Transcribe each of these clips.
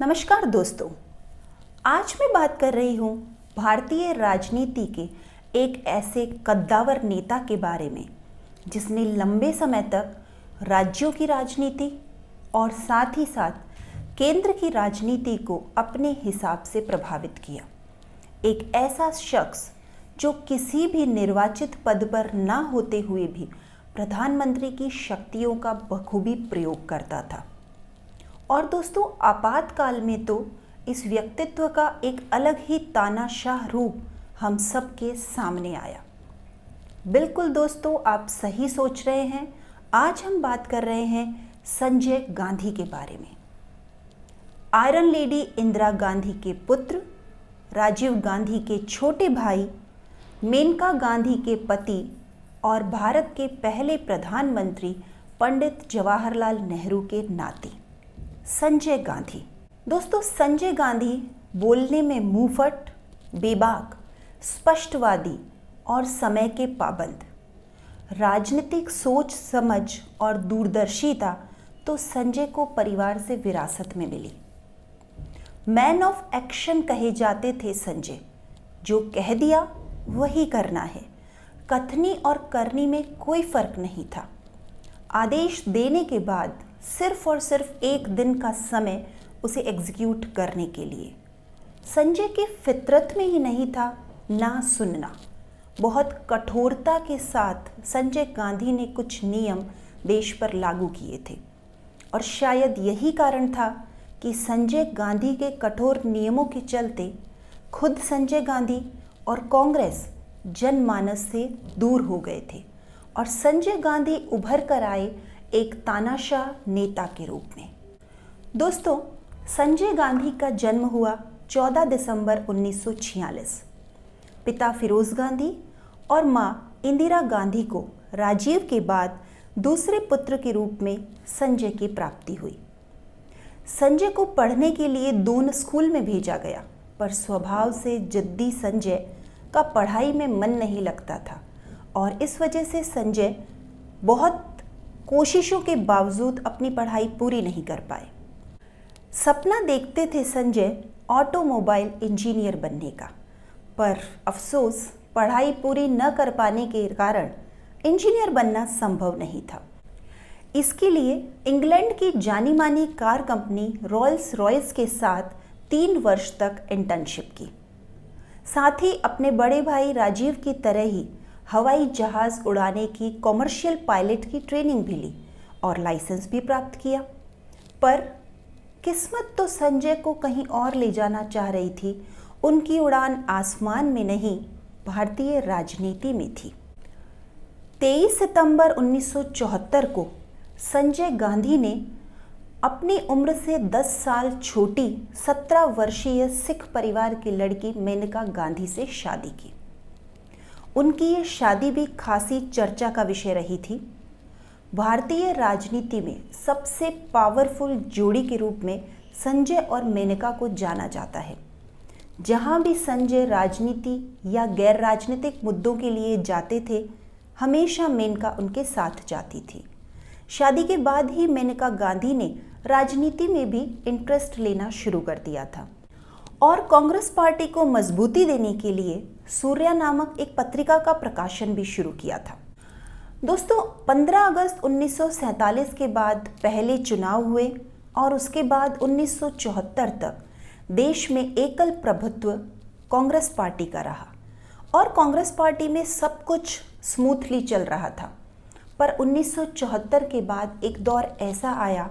नमस्कार दोस्तों, आज मैं बात कर रही हूँ भारतीय राजनीति के एक ऐसे कद्दावर नेता के बारे में जिसने लंबे समय तक राज्यों की राजनीति और साथ ही साथ केंद्र की राजनीति को अपने हिसाब से प्रभावित किया। एक ऐसा शख्स जो किसी भी निर्वाचित पद पर ना होते हुए भी प्रधानमंत्री की शक्तियों का बखूबी प्रयोग करता था। और दोस्तों, आपातकाल में तो इस व्यक्तित्व का एक अलग ही तानाशाह रूप हम सबके सामने आया। बिल्कुल दोस्तों, आप सही सोच रहे हैं। आज हम बात कर रहे हैं संजय गांधी के बारे में। आयरन लेडी इंदिरा गांधी के पुत्र, राजीव गांधी के छोटे भाई, मेनका गांधी के पति और भारत के पहले प्रधानमंत्री पंडित जवाहरलाल नेहरू के नाती संजय गांधी। दोस्तों, संजय गांधी बोलने में मुंहफट, बेबाक, स्पष्टवादी और समय के पाबंद। राजनीतिक सोच समझ और दूरदर्शिता तो संजय को परिवार से विरासत में मिली। मैन ऑफ एक्शन कहे जाते थे संजय। जो कह दिया वही करना है। कथनी और करनी में कोई फर्क नहीं था। आदेश देने के बाद सिर्फ और सिर्फ एक दिन का समय उसे एग्जीक्यूट करने के लिए। संजय की फितरत में ही नहीं था ना सुनना। बहुत कठोरता के साथ संजय गांधी ने कुछ नियम देश पर लागू किए थे और शायद यही कारण था कि संजय गांधी के कठोर नियमों के चलते खुद संजय गांधी और कांग्रेस जनमानस से दूर हो गए थे और संजय गांधी उभर कर आए एक तानाशाह नेता के रूप में। दोस्तों, संजय गांधी का जन्म हुआ 14 दिसंबर 1946। पिता फिरोज गांधी और मां इंदिरा गांधी को राजीव के बाद दूसरे पुत्र के रूप में संजय की प्राप्ति हुई। संजय को पढ़ने के लिए दून स्कूल में भेजा गया, पर स्वभाव से जिद्दी संजय का पढ़ाई में मन नहीं लगता था और इस वजह से संजय बहुत कोशिशों के बावजूद अपनी पढ़ाई पूरी नहीं कर पाए। सपना देखते थे संजय ऑटोमोबाइल इंजीनियर बनने का, पर अफसोस पढ़ाई पूरी न कर पाने के कारण इंजीनियर बनना संभव नहीं था। इसके लिए इंग्लैंड की जानी मानी कार कंपनी रॉल्स रॉयस के साथ 3 वर्ष तक इंटर्नशिप की। साथ ही अपने बड़े भाई राजीव की तरह ही हवाई जहाज़ उड़ाने की कॉमर्शियल पायलट की ट्रेनिंग भी ली और लाइसेंस भी प्राप्त किया। पर किस्मत तो संजय को कहीं और ले जाना चाह रही थी। उनकी उड़ान आसमान में नहीं, भारतीय राजनीति में थी। 23 सितंबर 1974 को संजय गांधी ने अपनी उम्र से 10 साल छोटी 17 वर्षीय सिख परिवार की लड़की मेनका गांधी से शादी की। उनकी ये शादी भी खासी चर्चा का विषय रही थी। भारतीय राजनीति में सबसे पावरफुल जोड़ी के रूप में संजय और मेनका को जाना जाता है। जहां भी संजय राजनीति या गैर राजनीतिक मुद्दों के लिए जाते थे, हमेशा मेनका उनके साथ जाती थी। शादी के बाद ही मेनका गांधी ने राजनीति में भी इंटरेस्ट लेना शुरू कर दिया था और कांग्रेस पार्टी को मजबूती देने के लिए सूर्या नामक एक पत्रिका का प्रकाशन भी शुरू किया था। दोस्तों, 15 अगस्त 1947 के बाद पहले चुनाव हुए और उसके बाद 1974 तक देश में एकल प्रभुत्व कांग्रेस पार्टी का रहा और कांग्रेस पार्टी में सब कुछ स्मूथली चल रहा था। पर 1974 के बाद एक दौर ऐसा आया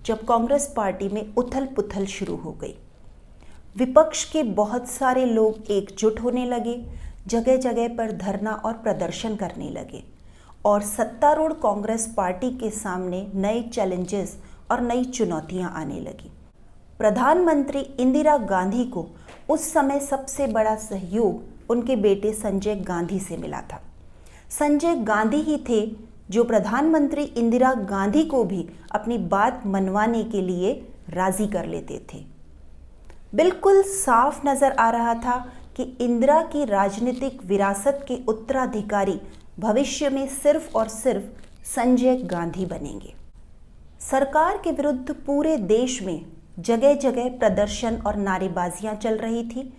जब कांग्रेस पार्टी में उथल पुथल शुरू हो गई। विपक्ष के बहुत सारे लोग एकजुट होने लगे, जगह जगह पर धरना और प्रदर्शन करने लगे और सत्तारूढ़ कांग्रेस पार्टी के सामने नए चैलेंजेस और नई चुनौतियां आने लगी। प्रधानमंत्री इंदिरा गांधी को उस समय सबसे बड़ा सहयोग उनके बेटे संजय गांधी से मिला था। संजय गांधी ही थे जो प्रधानमंत्री इंदिरा गांधी को भी अपनी बात मनवाने के लिए राजी कर लेते थे। बिल्कुल साफ नजर आ रहा था कि इंदिरा की राजनीतिक विरासत के उत्तराधिकारी भविष्य में सिर्फ और सिर्फ संजय गांधी बनेंगे। सरकार के विरुद्ध पूरे देश में जगह जगह प्रदर्शन और नारेबाजियां चल रही थी।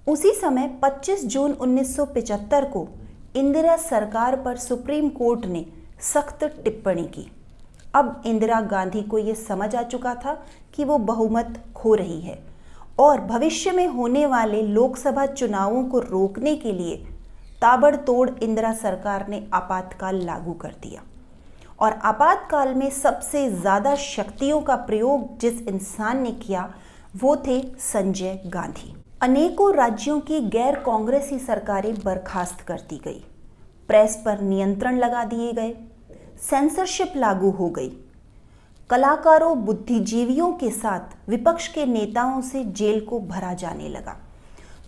उसी समय 25 जून 1975 को इंदिरा सरकार पर सुप्रीम कोर्ट ने सख्त टिप्पणी की। अब इंदिरा गांधी को ये समझ आ चुका था कि वो बहुमत खो रही है और भविष्य में होने वाले लोकसभा चुनावों को रोकने के लिए ताबड़तोड़ इंदिरा सरकार ने आपातकाल लागू कर दिया। और आपातकाल में सबसे ज़्यादा शक्तियों का प्रयोग जिस इंसान ने किया वो थे संजय गांधी। अनेकों राज्यों की गैर कांग्रेसी सरकारें बर्खास्त कर दी गई, प्रेस पर नियंत्रण लगा दिए गए, सेंसरशिप लागू हो गई, कलाकारों बुद्धिजीवियों के साथ विपक्ष के नेताओं से जेल को भरा जाने लगा।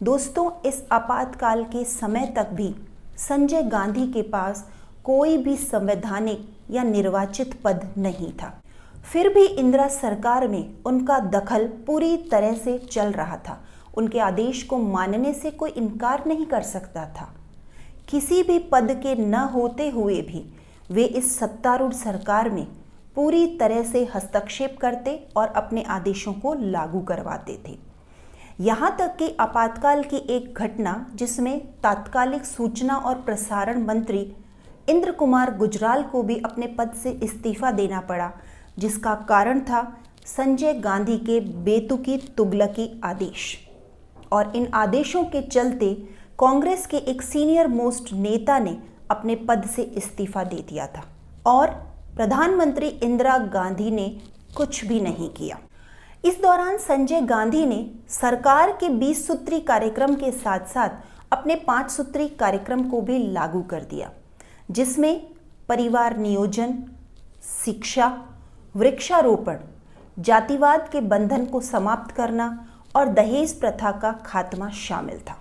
दोस्तों, इस आपातकाल के समय तक भी संजय गांधी के पास कोई भी संवैधानिक या निर्वाचित पद नहीं था। फिर भी इंदिरा सरकार में उनका दखल पूरी तरह से चल रहा था। उनके आदेश को मानने से कोई इनकार नहीं कर सकता था। किसी भी पद के न होते हुए भी वे इस सत्तारूढ़ सरकार में पूरी तरह से हस्तक्षेप करते और अपने आदेशों को लागू करवाते थे। यहाँ तक कि आपातकाल की एक घटना जिसमें तात्कालिक सूचना और प्रसारण मंत्री इंद्र कुमार गुजराल को भी अपने पद से इस्तीफा देना पड़ा, जिसका कारण था संजय गांधी के बेतुकी तुगलकी आदेश। और इन आदेशों के चलते कांग्रेस के एक सीनियर मोस्ट नेता ने अपने पद से इस्तीफा दे दिया था और प्रधानमंत्री इंदिरा गांधी ने कुछ भी नहीं किया। इस दौरान संजय गांधी ने सरकार के 20 सूत्री कार्यक्रम के साथ साथ अपने 5 सूत्री कार्यक्रम को भी लागू कर दिया, जिसमें परिवार नियोजन, शिक्षा, वृक्षारोपण, जातिवाद के बंधन को समाप्त करना और दहेज प्रथा का खात्मा शामिल था।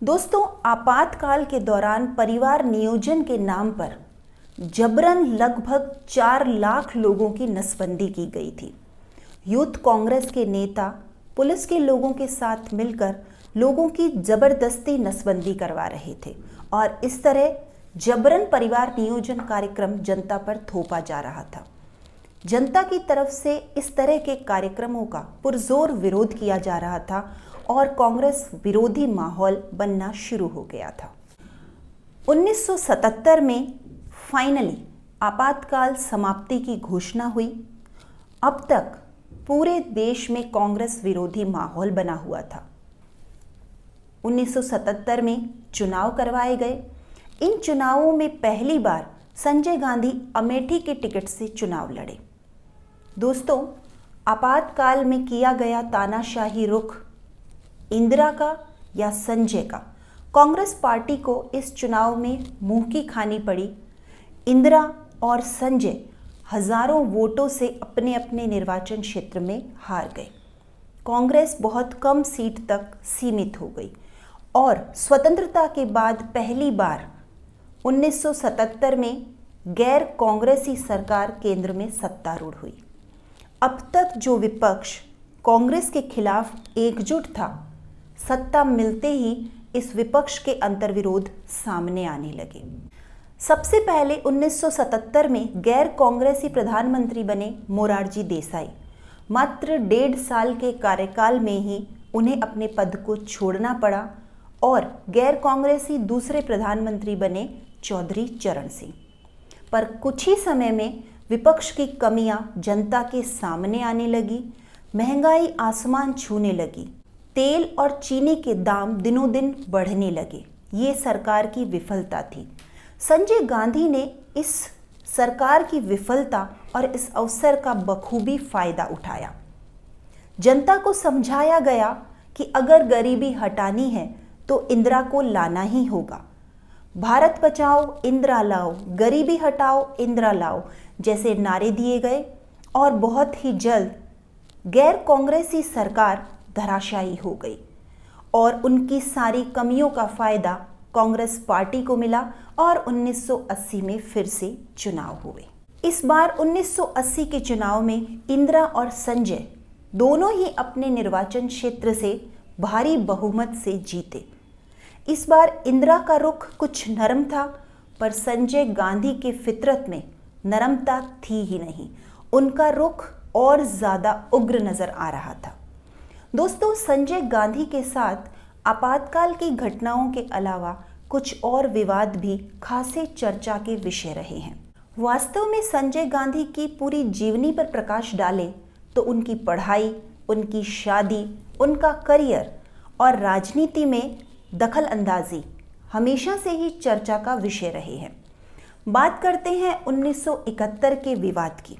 दोस्तों, आपातकाल के दौरान परिवार नियोजन के नाम पर जबरन लगभग 4 लाख लोगों की नसबंदी की गई थी। यूथ कांग्रेस के नेता पुलिस के लोगों के साथ मिलकर लोगों की जबरदस्ती नसबंदी करवा रहे थे और इस तरह जबरन परिवार नियोजन कार्यक्रम जनता पर थोपा जा रहा था। जनता की तरफ से इस तरह के कार्यक्रमों का पुरजोर विरोध किया जा रहा था और कांग्रेस विरोधी माहौल बनना शुरू हो गया था। 1977 में फाइनली आपातकाल समाप्ति की घोषणा हुई। अब तक पूरे देश में कांग्रेस विरोधी माहौल बना हुआ था। 1977 में चुनाव करवाए गए। इन चुनावों में पहली बार संजय गांधी अमेठी के टिकट से चुनाव लड़े। दोस्तों, आपातकाल में किया गया तानाशाही रुख इंदिरा का या संजय का, कांग्रेस पार्टी को इस चुनाव में मुंह की खानी पड़ी। इंदिरा और संजय हजारों वोटों से अपने अपने निर्वाचन क्षेत्र में हार गए। कांग्रेस बहुत कम सीट तक सीमित हो गई और स्वतंत्रता के बाद पहली बार 1977 में गैर कांग्रेसी सरकार केंद्र में सत्तारूढ़ हुई। अब तक जो विपक्ष कांग्रेस के खिलाफ एकजुट था, सत्ता मिलते ही इस विपक्ष के अंतर्विरोध सामने आने लगे। सबसे पहले 1977 में गैर कांग्रेसी प्रधानमंत्री बने मोरारजी देसाई। मात्र 1.5 साल के कार्यकाल में ही उन्हें अपने पद को छोड़ना पड़ा और गैर कांग्रेसी दूसरे प्रधानमंत्री बने चौधरी चरण सिंह। पर कुछ ही समय में विपक्ष की कमियां जनता के सामने आने लगी। महंगाई आसमान छूने लगी। तेल और चीनी के दाम दिनों दिन बढ़ने लगे। ये सरकार की विफलता थी। संजय गांधी ने इस सरकार की विफलता और इस अवसर का बखूबी फायदा उठाया। जनता को समझाया गया कि अगर गरीबी हटानी है तो इंदिरा को लाना ही होगा। भारत बचाओ इंदिरा लाओ, गरीबी हटाओ इंदिरा लाओ जैसे नारे दिए गए और बहुत ही जल्द गैर कांग्रेसी सरकार धराशायी हो गई और उनकी सारी कमियों का फायदा कांग्रेस पार्टी को मिला और 1980 में फिर से चुनाव हुए। इस बार 1980 के चुनाव में इंदिरा और संजय दोनों ही अपने निर्वाचन क्षेत्र से भारी बहुमत से जीते। इस बार इंदिरा का रुख कुछ नरम था, पर संजय गांधी के फितरत में नरमता थी ही नहीं। उनका रुख और ज़्यादा उग्र नज़र आ रहा था। दोस्तों, संजय गांधी के साथ आपातकाल की घटनाओं के अलावा कुछ और विवाद भी खासे चर्चा के विषय रहे हैं। वास्तव में संजय गांधी की पूरी जीवनी पर प्रकाश डालें तो उनकी पढ़ाई, उनकी शादी, उनका करियर और राजनीति में दखल अंदाजी हमेशा से ही चर्चा का विषय रहे हैं। बात करते हैं 1971 के विवाद की,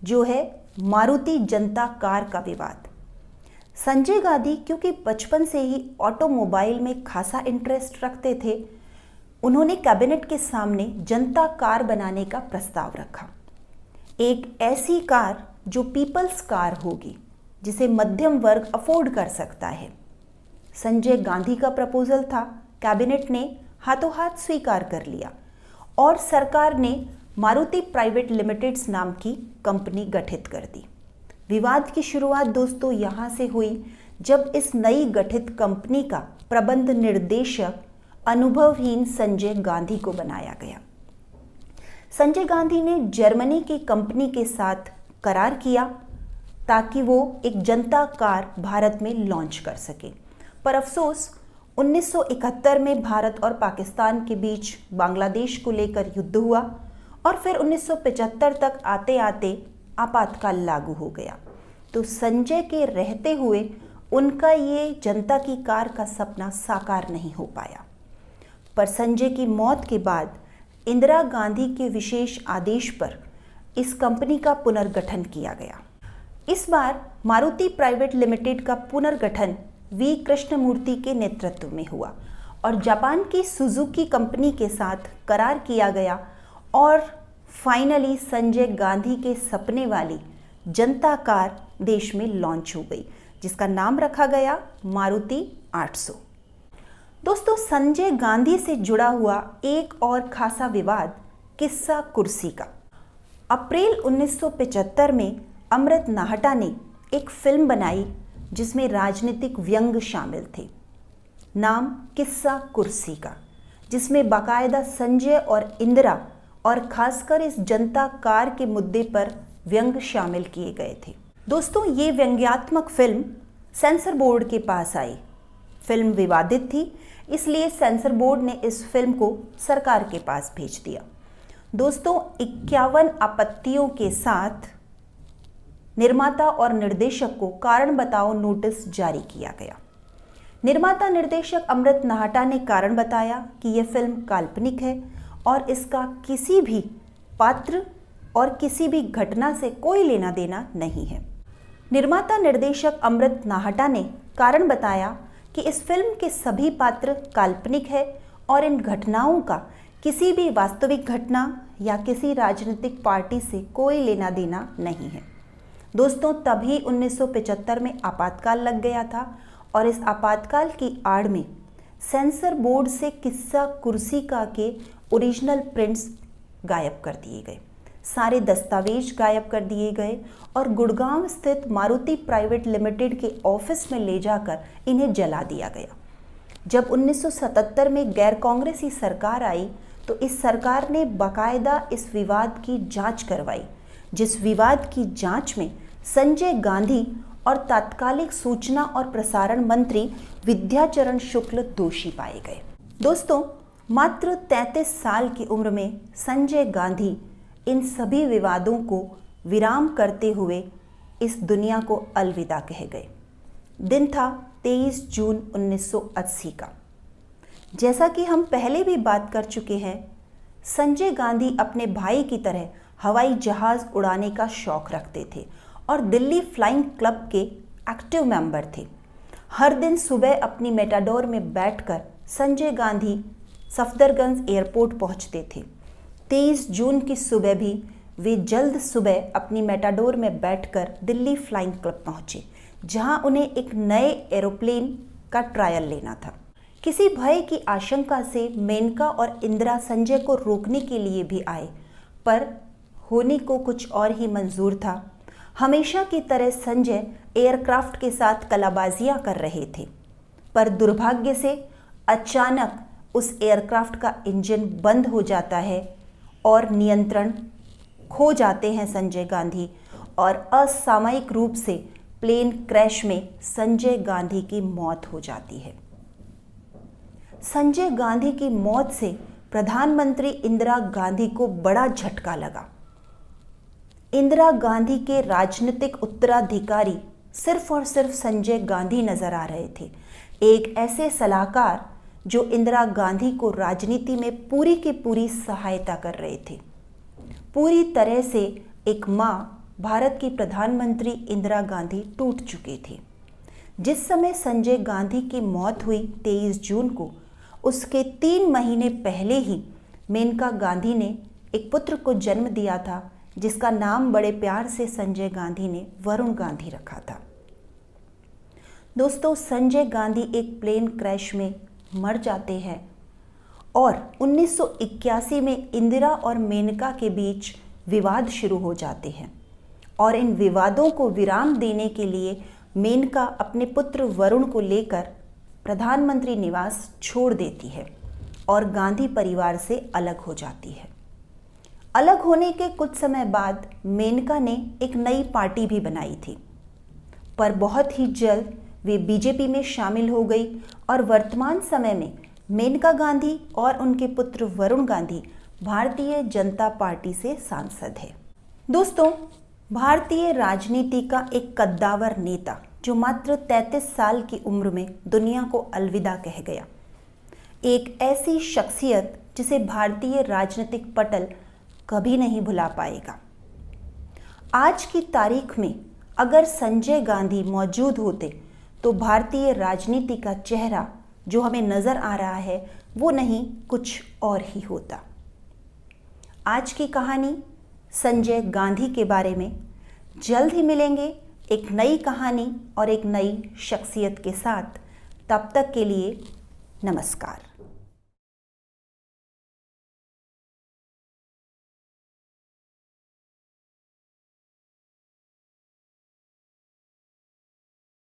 जो है मारुति जनता कार का विवाद। संजय गांधी क्योंकि बचपन से ही ऑटोमोबाइल में खासा इंटरेस्ट रखते थे, उन्होंने कैबिनेट के सामने जनता कार बनाने का प्रस्ताव रखा। एक ऐसी कार जो पीपल्स कार होगी, जिसे मध्यम वर्ग अफोर्ड कर सकता है। संजय गांधी का प्रपोजल था, कैबिनेट ने हाथों हाथ स्वीकार कर लिया और सरकार ने मारुति प्राइवेट लिमिटेड्स नाम की कंपनी गठित कर दी। विवाद की शुरुआत दोस्तों यहाँ से हुई जब इस नई गठित कंपनी का प्रबंध निर्देशक अनुभवहीन संजय गांधी को बनाया गया। संजय गांधी ने जर्मनी की कंपनी के साथ करार किया ताकि वो एक जनता कार भारत में लॉन्च कर सके, पर अफसोस 1971 में भारत और पाकिस्तान के बीच बांग्लादेश को लेकर युद्ध हुआ और फिर 1975 तक आते आते आपातकाल लागू हो गया। तो संजय के रहते हुए उनका ये जनता की कार का सपना साकार नहीं हो पाया। पर संजय की मौत के बाद इंदिरा गांधी के विशेष आदेश पर इस कंपनी का पुनर्गठन किया गया। इस बार मारुति प्राइवेट लिमिटेड का पुनर्गठन वी कृष्णमूर्ति के नेतृत्व में हुआ और जापान की सुजुकी कंपनी के साथ करार किया गया और फाइनली संजय गांधी के सपने वाली जनता कार देश में लॉन्च हो गई, जिसका नाम रखा गया मारुति 800। दोस्तों, संजय गांधी से जुड़ा हुआ एक और खासा विवाद किस्सा कुर्सी का। अप्रैल 1975 में अमृत नाहटा ने एक फिल्म बनाई जिसमें राजनीतिक व्यंग शामिल थे, नाम किस्सा कुर्सी का, जिसमें बाकायदा संजय और इंदिरा और खासकर इस जनता कार के मुद्दे पर व्यंग शामिल किए गए थे। दोस्तों, ये व्यंग्यात्मक फिल्म सेंसर बोर्ड के पास आई। फिल्म विवादित थी, इसलिए सेंसर बोर्ड ने इस फिल्म को सरकार के पास भेज दिया। दोस्तों, 51 आपत्तियों के साथ निर्माता और निर्देशक को कारण बताओ नोटिस जारी किया गया। निर्माता निर्देशक अमृत नाहटा ने कारण बताया कि यह फिल्म काल्पनिक है और इसका किसी भी पात्र और किसी भी घटना से कोई लेना देना नहीं है। निर्माता निर्देशक अमृत नाहटा ने कारण बताया कि इस फिल्म के सभी पात्र काल्पनिक है और इन घटनाओं का किसी भी वास्तविक घटना या किसी राजनीतिक पार्टी से कोई लेना देना नहीं है। दोस्तों, तभी 1975 में आपातकाल लग गया था और इस आपातकाल की आड़ में सेंसर बोर्ड से किस्सा कुर्सी का के ओरिजिनल प्रिंट्स गायब कर दिए गए, सारे दस्तावेज गायब कर दिए गए और गुड़गांव स्थित मारुति प्राइवेट लिमिटेड के ऑफिस में ले जाकर इन्हें जला दिया गया। जब 1977 में गैर कांग्रेसी सरकार आई तो इस सरकार ने बाकायदा इस विवाद की जांच करवाई, जिस विवाद की जांच में संजय गांधी और तात्कालिक सूचना और प्रसारण मंत्री विद्याचरण शुक्ल दोषी पाए गए। दोस्तों, मात्र 33 साल की उम्र में संजय गांधी इन सभी विवादों को विराम करते हुए इस दुनिया को अलविदा कह गए। दिन था 23 जून 1980 का। जैसा कि हम पहले भी बात कर चुके हैं, संजय गांधी अपने भाई की तरह हवाई जहाज़ उड़ाने का शौक़ रखते थे और दिल्ली फ्लाइंग क्लब के एक्टिव मेंबर थे। हर दिन सुबह अपनी मेटाडोर में बैठकर संजय गांधी सफदरगंज एयरपोर्ट पहुंचते थे। 23 जून की सुबह भी वे जल्द सुबह अपनी मेटाडोर में बैठकर दिल्ली फ्लाइंग क्लब पहुंचे, जहां उन्हें एक नए एरोप्लेन का ट्रायल लेना था। किसी भय की आशंका से मेनका और इंदिरा संजय को रोकने के लिए भी आए, पर होने को कुछ और ही मंजूर था। हमेशा की तरह संजय एयरक्राफ्ट के साथ कलाबाजियां कर रहे थे, पर दुर्भाग्य से अचानक उस एयरक्राफ्ट का इंजन बंद हो जाता है और नियंत्रण खो जाते हैं संजय गांधी और असामयिक रूप से प्लेन क्रैश में संजय गांधी की मौत हो जाती है। संजय गांधी की मौत से प्रधानमंत्री इंदिरा गांधी को बड़ा झटका लगा। इंदिरा गांधी के राजनीतिक उत्तराधिकारी सिर्फ और सिर्फ संजय गांधी नजर आ रहे थे, एक ऐसे सलाहकार जो इंदिरा गांधी को राजनीति में पूरी की पूरी सहायता कर रहे थे। पूरी तरह से एक मां भारत की प्रधानमंत्री इंदिरा गांधी टूट चुके थे। जिस समय संजय गांधी की मौत हुई 23 जून को, उसके 3 महीने पहले ही मेनका गांधी ने एक पुत्र को जन्म दिया था, जिसका नाम बड़े प्यार से संजय गांधी ने वरुण गांधी रखा था। दोस्तों, संजय गांधी एक प्लेन क्रैश में मर जाते हैं और 1981 में इंदिरा और मेनका के बीच विवाद शुरू हो जाते हैं और इन विवादों को विराम देने के लिए मेनका अपने पुत्र वरुण को लेकर प्रधानमंत्री निवास छोड़ देती है और गांधी परिवार से अलग हो जाती है। अलग होने के कुछ समय बाद मेनका ने एक नई पार्टी भी बनाई थी, पर बहुत ही जल्द वे बीजेपी में शामिल हो गई और वर्तमान समय में मेनका गांधी और उनके पुत्र वरुण गांधी भारतीय जनता पार्टी से सांसद है। दोस्तों, भारतीय राजनीति का एक कद्दावर नेता जो मात्र 33 साल की उम्र में दुनिया को अलविदा कह गया, एक ऐसी शख्सियत जिसे भारतीय राजनीतिक पटल कभी नहीं भुला पाएगा। आज की तारीख में अगर संजय गांधी मौजूद होते तो भारतीय राजनीति का चेहरा जो हमें नजर आ रहा है वो नहीं कुछ और ही होता। आज की कहानी संजय गांधी के बारे में। जल्द ही मिलेंगे एक नई कहानी और एक नई शख्सियत के साथ। तब तक के लिए नमस्कार।